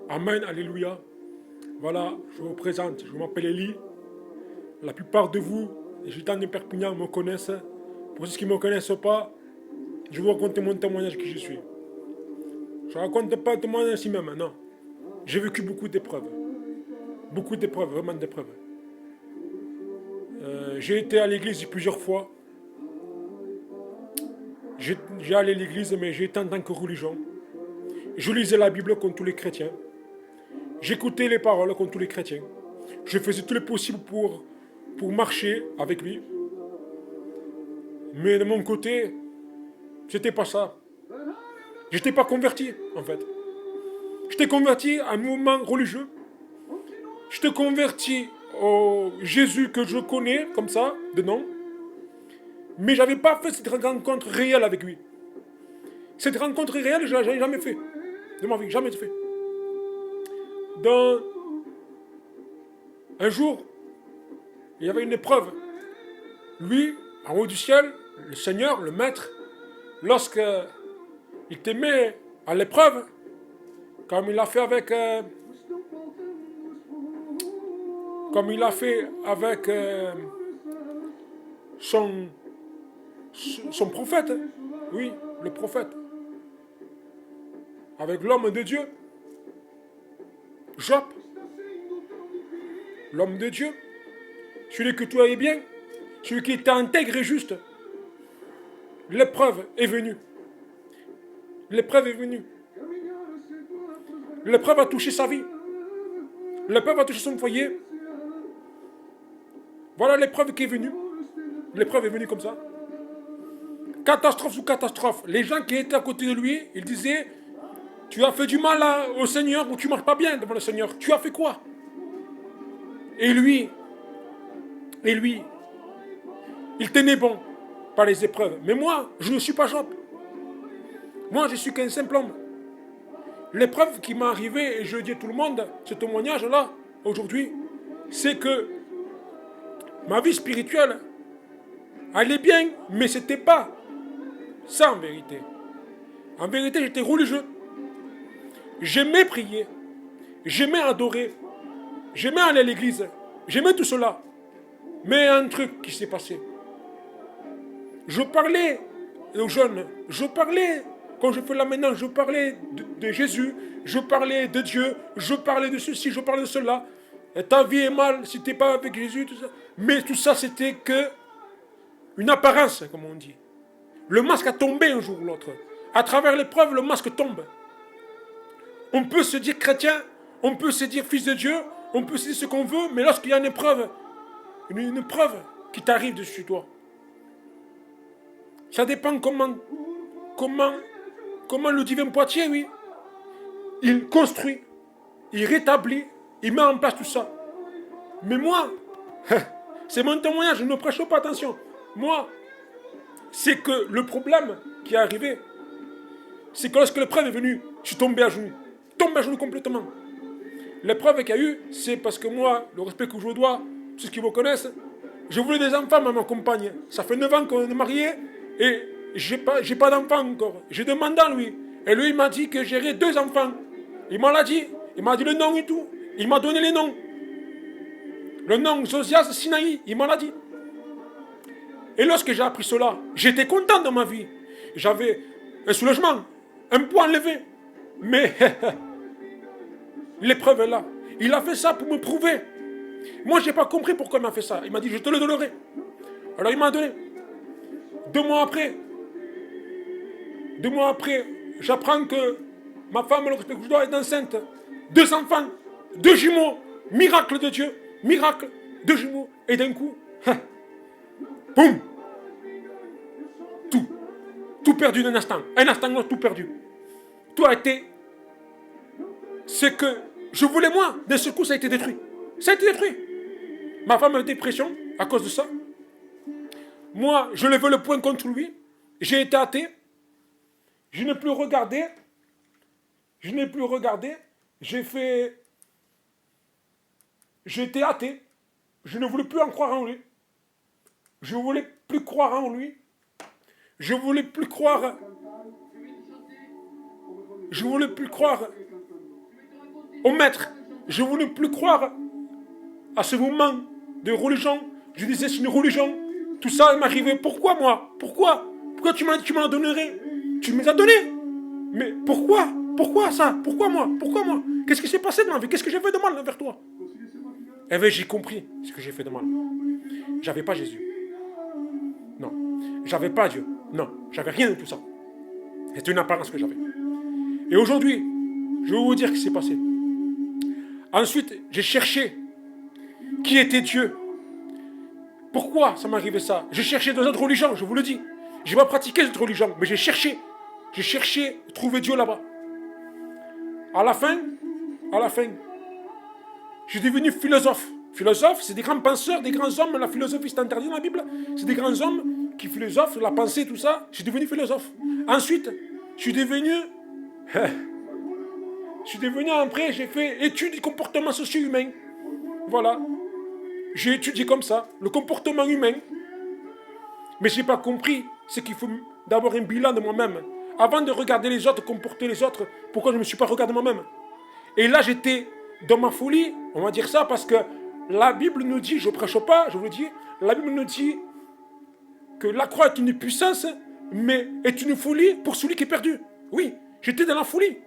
Amen, alléluia. Voilà, je vous présente, je m'appelle Elie. La plupart de vous, les gitans de Perpignan me connaissent. Pour ceux qui ne me connaissent pas, je vais vous raconter mon témoignage qui je suis. Je ne raconte pas un témoignage ici même, non. J'ai vécu beaucoup d'épreuves, vraiment d'épreuves. J'ai été à l'église plusieurs fois. J'ai allé à l'église, mais j'ai été en tant que religion. Je lisais la Bible comme tous les chrétiens. J'écoutais les paroles comme tous les chrétiens. Je faisais tout le possible pour marcher avec lui. Mais de mon côté, c'était pas ça. J'étais pas converti, en fait. J'étais converti à un mouvement religieux. J'étais converti au Jésus que je connais, comme ça, de nom. Mais j'avais pas fait cette rencontre réelle avec lui. Cette rencontre réelle, je l'ai jamais fait. De ma vie, jamais fait. Dans un jour, il y avait une épreuve. Lui, en haut du ciel, le Seigneur, le Maître, lorsqu'il te met à l'épreuve, comme il l'a fait avec, son, son prophète, oui, le prophète, avec l'homme de Dieu, Job, l'homme de Dieu, celui que tout allait bien, celui qui était intègre et juste. L'épreuve est venue. L'épreuve est venue. L'épreuve a touché sa vie. L'épreuve a touché son foyer. Voilà l'épreuve qui est venue. L'épreuve est venue comme ça. Catastrophe sous catastrophe. Les gens qui étaient à côté de lui, ils disaient, tu as fait du mal au Seigneur ou tu ne marches pas bien devant le Seigneur. Tu as fait quoi? Et lui, il tenait bon par les épreuves. Mais moi, je ne suis pas Job. Moi, je suis qu'un simple homme. L'épreuve qui m'est arrivée, et je dis à tout le monde, ce témoignage-là, aujourd'hui, c'est que ma vie spirituelle allait bien, mais ce n'était pas ça en vérité. En vérité, j'étais religieux. J'aimais prier. J'aimais adorer. J'aimais aller à l'église. J'aimais tout cela. Mais un truc qui s'est passé. Je parlais aux jeunes. Je parlais, quand je fais là maintenant, je parlais de Jésus. Je parlais de Dieu. Je parlais de ceci, je parlais de cela. Et ta vie est mal si tu n'es pas avec Jésus, tout ça. Mais tout ça, c'était que une apparence, comme on dit. Le masque a tombé un jour ou l'autre. À travers l'épreuve, le masque tombe. On peut se dire chrétien, on peut se dire fils de Dieu, on peut se dire ce qu'on veut, mais lorsqu'il y a une épreuve qui t'arrive dessus toi, ça dépend comment le divin Poitiers, oui, il construit, il rétablit, il met en place tout ça. Mais moi, c'est mon témoignage, je ne prêche pas, attention. Moi, c'est que le problème qui est arrivé, c'est que lorsque l'épreuve est venue, je suis tombé à genoux. Tombé à genoux complètement. L'épreuve qu'il y a eu, c'est parce que moi, le respect que je dois, ceux qui me connaissent, je voulais des enfants à ma compagne. Ça fait 9 ans qu'on est mariés et j'ai pas d'enfants encore. J'ai demandé à lui. Et lui, il m'a dit que j'aurais 2 enfants. Il m'a dit. Il m'a dit le nom et tout. Il m'a donné les noms. Le nom Josias Sinaï, il m'a dit. Et lorsque j'ai appris cela, j'étais content dans ma vie. J'avais un soulagement, un poids enlevé. Mais l'épreuve est là. Il a fait ça pour me prouver. Moi, je n'ai pas compris pourquoi il m'a fait ça. Il m'a dit, je te le donnerai. Alors, il m'a donné. 2 mois après, j'apprends que ma femme, le respect que je dois, est enceinte. 2 enfants, 2 jumeaux. Miracle de Dieu. Miracle. 2 jumeaux. Et d'un coup, boum. Tout perdu d'un instant. Un instant, tout perdu. Tout a été ce que je voulais moi. D'un seul coup, ça a été détruit. Ça a été détruit. Ma femme a eu des pressions à cause de ça. Moi, je levais le poing contre lui. J'ai été athée. Je n'ai plus regardé. J'ai été athée. Je ne voulais plus en croire en lui. Je ne voulais plus croire en lui. Je ne voulais plus croire au maître. Je ne voulais plus croire à ce mouvement de religion. Je disais, c'est une religion. Tout ça m'arrivait. Pourquoi moi? Pourquoi tu m'en donnerais? Tu me les as donnés. Mais pourquoi? Pourquoi ça? Pourquoi moi? Qu'est-ce qui s'est passé de ma vie? Qu'est-ce que j'ai fait de mal envers toi? Eh bien, j'ai compris ce que j'ai fait de mal. J'avais pas Jésus. Non. J'avais pas Dieu. Non. J'avais rien de tout ça. C'était une apparence que j'avais. Et aujourd'hui, je vais vous dire ce qui s'est passé. Ensuite, j'ai cherché qui était Dieu. Pourquoi ça m'arrivait ça? J'ai cherché dans d'autres religions, je vous le dis. Je n'ai pas pratiqué cette religion, mais j'ai cherché trouver Dieu là-bas. À la fin, je suis devenu philosophe. Philosophe, c'est des grands penseurs, des grands hommes. La philosophie, c'est interdit dans la Bible. C'est des grands hommes qui philosophent, la pensée, tout ça. Je suis devenu philosophe. Ensuite, après, j'ai fait études du comportement socio-humain. Voilà. J'ai étudié comme ça, le comportement humain. Mais je n'ai pas compris ce qu'il faut d'avoir un bilan de moi-même. Avant de regarder les autres, comporter les autres, pourquoi je ne me suis pas regardé moi-même? Et là, j'étais dans ma folie, on va dire ça, parce que la Bible nous dit, je ne prêche pas, je vous le dis, la Bible nous dit que la croix est une puissance, mais est une folie pour celui qui est perdu. Oui, j'étais dans la folie.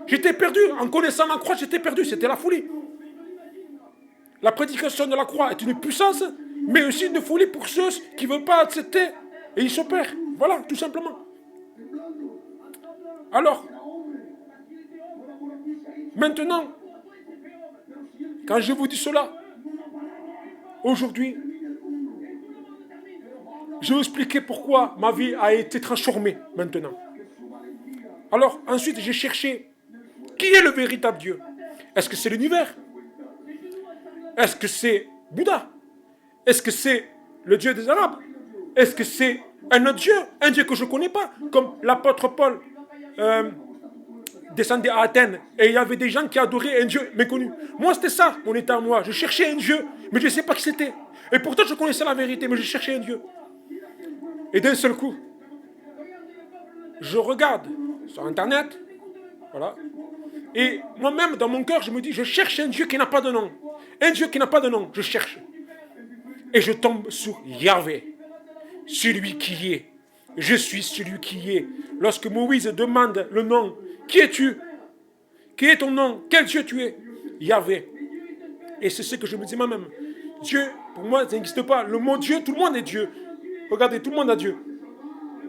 J'étais perdu. En connaissant la croix, j'étais perdu. C'était la folie. La prédication de la croix est une puissance, mais aussi une folie pour ceux qui ne veulent pas accepter. Et ils se perdent. Voilà, tout simplement. Alors, maintenant, quand je vous dis cela, aujourd'hui, je vais vous expliquer pourquoi ma vie a été transformée maintenant. Alors, ensuite, j'ai cherché qui est le véritable Dieu. Est-ce que c'est l'univers? Est-ce que c'est Bouddha? Est-ce que c'est le Dieu des Arabes? Est-ce que c'est un autre Dieu? Un Dieu que je ne connais pas, comme l'apôtre Paul descendait à Athènes et il y avait des gens qui adoraient un Dieu méconnu. Moi, c'était ça, mon état à moi. Je cherchais un Dieu, mais je ne sais pas qui c'était. Et pourtant, je connaissais la vérité, mais je cherchais un Dieu. Et d'un seul coup, je regarde sur Internet, voilà, et moi-même, dans mon cœur, je me dis, je cherche un Dieu qui n'a pas de nom. Un Dieu qui n'a pas de nom, je cherche. Et je tombe sur Yahvé, celui qui est. Je suis celui qui est. Lorsque Moïse demande le nom, qui es-tu? Quel est ton nom? Quel Dieu tu es? Yahvé. Et c'est ce que je me dis moi-même. Dieu, pour moi, ça n'existe pas. Le mot Dieu, tout le monde est Dieu. Regardez, tout le monde a Dieu.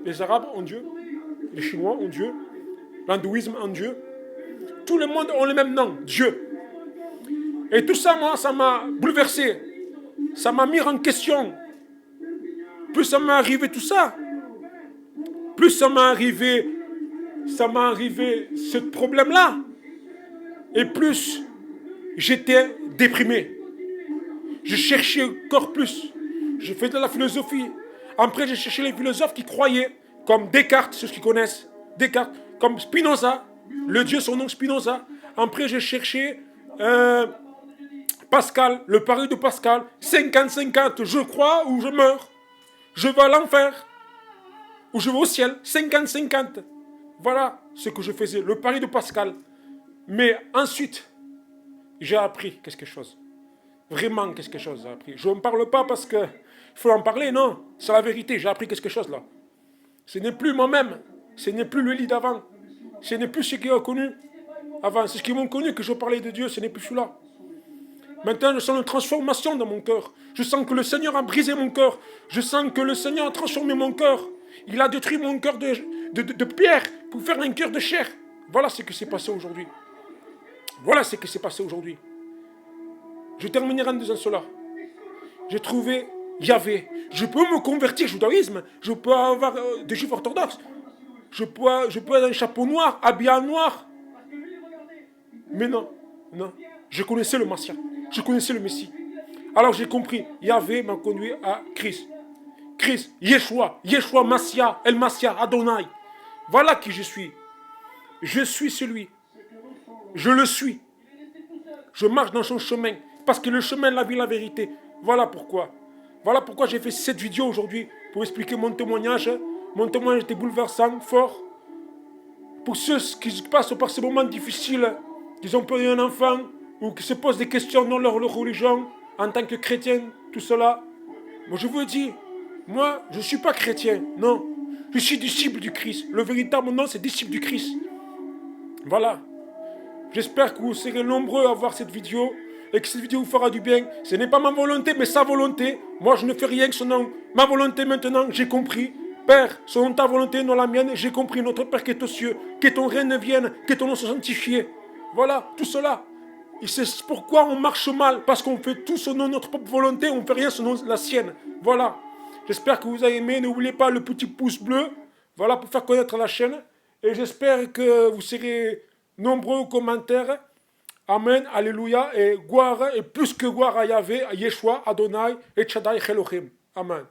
Les Arabes ont Dieu. Les Chinois ont Dieu. L'hindouisme ont Dieu. Tout le monde a le même nom, Dieu. Et tout ça, moi, ça m'a bouleversé. Ça m'a mis en question. Plus ça m'est arrivé tout ça, plus ça m'est arrivé ce problème-là. Et plus j'étais déprimé. Je cherchais encore plus. Je faisais de la philosophie. Après, j'ai cherché les philosophes qui croyaient, comme Descartes, ceux qui connaissent Descartes, comme Spinoza, le Dieu, son nom Spinoza. Après, j'ai cherché Pascal, le pari de Pascal, 50-50, je crois ou je meurs. Je vais à l'enfer ou je vais au ciel, 50-50. Voilà ce que je faisais, le pari de Pascal. Mais ensuite, j'ai appris quelque chose. Vraiment quelque chose, j'ai appris. Je ne parle pas parce qu'il faut en parler, non. C'est la vérité, j'ai appris quelque chose là. Ce n'est plus moi-même, ce n'est plus le lit d'avant. Ce n'est plus ce qui ont connu avant. C'est ce qui m'ont connu que je parlais de Dieu, ce n'est plus celui-là. Maintenant, je sens une transformation dans mon cœur. Je sens que le Seigneur a brisé mon cœur. Je sens que le Seigneur a transformé mon cœur. Il a détruit mon cœur de pierre pour faire un cœur de chair. Voilà ce qui s'est passé aujourd'hui. Voilà ce qui s'est passé aujourd'hui. Je terminerai en disant cela. J'ai trouvé Yahvé. Je peux me convertir au judaïsme. Je peux avoir des juifs orthodoxes. Je peux avoir un chapeau noir, habillé en noir. Mais non, non. Je connaissais le Messie. Je connaissais le Messie. Alors j'ai compris. Yahvé m'a conduit à Christ. Christ, Yeshua, Massia, El Massia, Adonai. Voilà qui je suis. Je suis celui. Je le suis. Je marche dans son chemin. Parce que le chemin, la vie, la vérité. Voilà pourquoi. Voilà pourquoi j'ai fait cette vidéo aujourd'hui. Pour expliquer mon témoignage. Mon témoignage était bouleversant, fort. Pour ceux qui passent par ces moments difficiles qui ont perdu un enfant, ou qui se posent des questions dans leur religion, en tant que chrétien, tout cela. Moi je vous dis, moi je ne suis pas chrétien, non. Je suis disciple du Christ. Le véritable nom c'est disciple du Christ. Voilà. J'espère que vous serez nombreux à voir cette vidéo et que cette vidéo vous fera du bien. Ce n'est pas ma volonté, mais sa volonté. Moi, je ne fais rien que selon ma volonté maintenant, j'ai compris. Père, selon ta volonté, non la mienne, j'ai compris. Notre Père qui est aux cieux, que ton règne vienne, que ton nom soit sanctifié. Voilà, tout cela. Et c'est pourquoi on marche mal, parce qu'on fait tout selon notre propre volonté, on ne fait rien selon la sienne. Voilà. J'espère que vous avez aimé. N'oubliez pas le petit pouce bleu. Voilà, pour faire connaître la chaîne. Et j'espère que vous serez nombreux aux commentaires. Amen, Alléluia, et gloire, et plus que gloire à Yahvé, à Yeshua, Adonai, et Shaddai, Elohim. Amen.